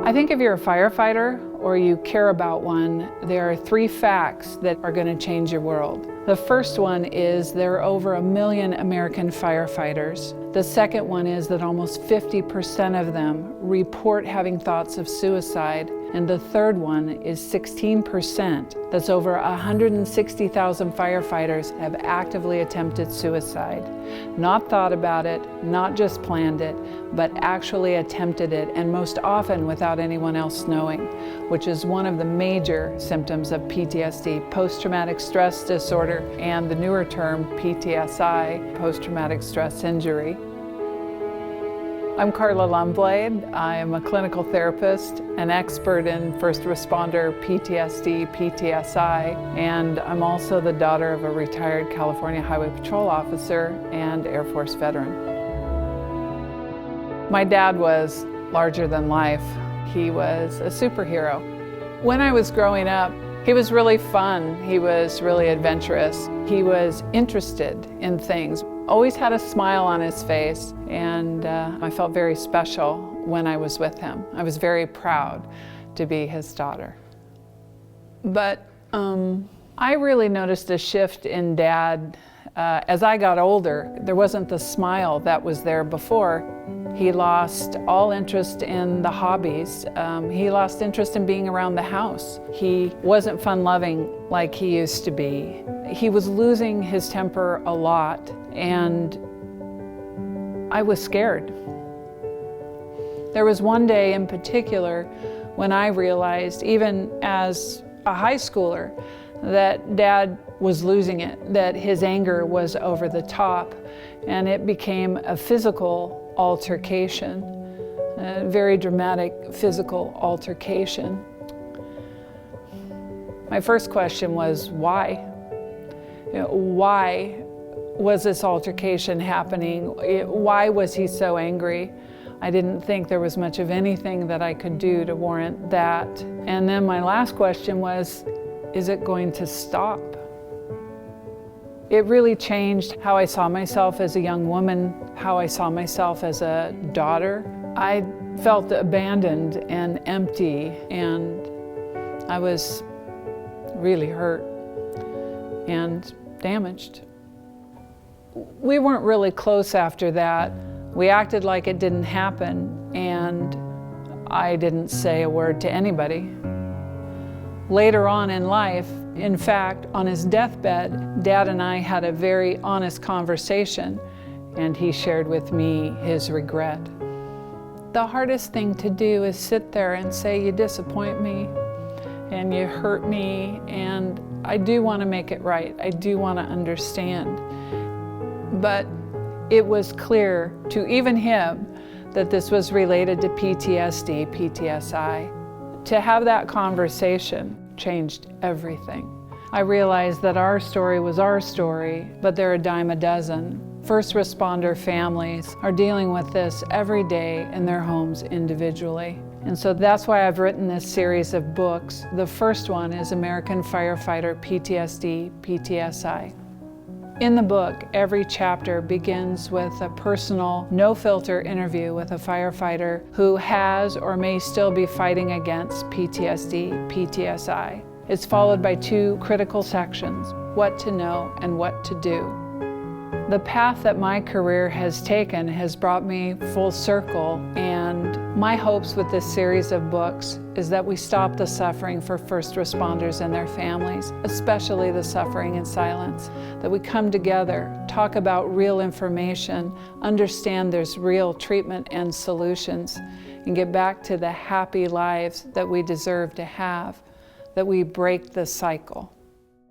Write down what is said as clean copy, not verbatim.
I think if you're a firefighter or you care about one, there are 3 facts that are going to change your world. The first one is there are over 1 million American firefighters. The second one is that almost 50% of them report having thoughts of suicide. And the third one is 16%. That's over 160,000 firefighters have actively attempted suicide. Not thought about it, not just planned it, but actually attempted it, and most often without anyone else knowing, which is one of the major symptoms of PTSD, post-traumatic stress disorder, and the newer term PTSI, post-traumatic stress injury. I'm Carla Lundblade. I am a clinical therapist, an expert in first responder PTSD PTSI, and I'm also the daughter of a retired California Highway Patrol officer and Air Force veteran. My dad was larger than life. He was a superhero. When I was growing up, he was really fun. He was really adventurous. He was interested in things. Always had a smile on his face, and I felt very special when I was with him. I was very proud to be his daughter. But I really noticed a shift in Dad as I got older. There wasn't the smile that was there before. He lost all interest in the hobbies. He lost interest in being around the house. He wasn't fun-loving like he used to be. He was losing his temper a lot, and I was scared. There was one day in particular when I realized, even as a high schooler, that Dad was losing it, that his anger was over the top, and it became a physical altercation, a very dramatic physical altercation. My first question was, why? Why was this altercation happening? Why was he so angry? I didn't think there was much of anything that I could do to warrant that. And then my last question was, is it going to stop? It really changed how I saw myself as a young woman, how I saw myself as a daughter. I felt abandoned and empty, and I was really hurt and damaged. We weren't really close after that. We acted like it didn't happen, and I didn't say a word to anybody. Later on in life, in fact, on his deathbed, Dad and I had a very honest conversation, and he shared with me his regret. The hardest thing to do is sit there and say, you disappoint me, and you hurt me, and I do want to make it right. I do want to understand. But it was clear to even him that this was related to PTSD, PTSI. To have that conversation changed everything. I realized that our story was our story, but they're a dime a dozen. First responder families are dealing with this every day in their homes individually. And so that's why I've written this series of books. The first one is American Firefighter PTSD PTSI. In the book, every chapter begins with a personal, no-filter interview with a firefighter who has or may still be fighting against PTSD PTSI. It's followed by 2 critical sections, what to know and what to do. The path that my career has taken has brought me full circle, and my hopes with this series of books is that we stop the suffering for first responders and their families, especially the suffering in silence, that we come together, talk about real information, understand there's real treatment and solutions, and get back to the happy lives that we deserve to have, that we break the cycle.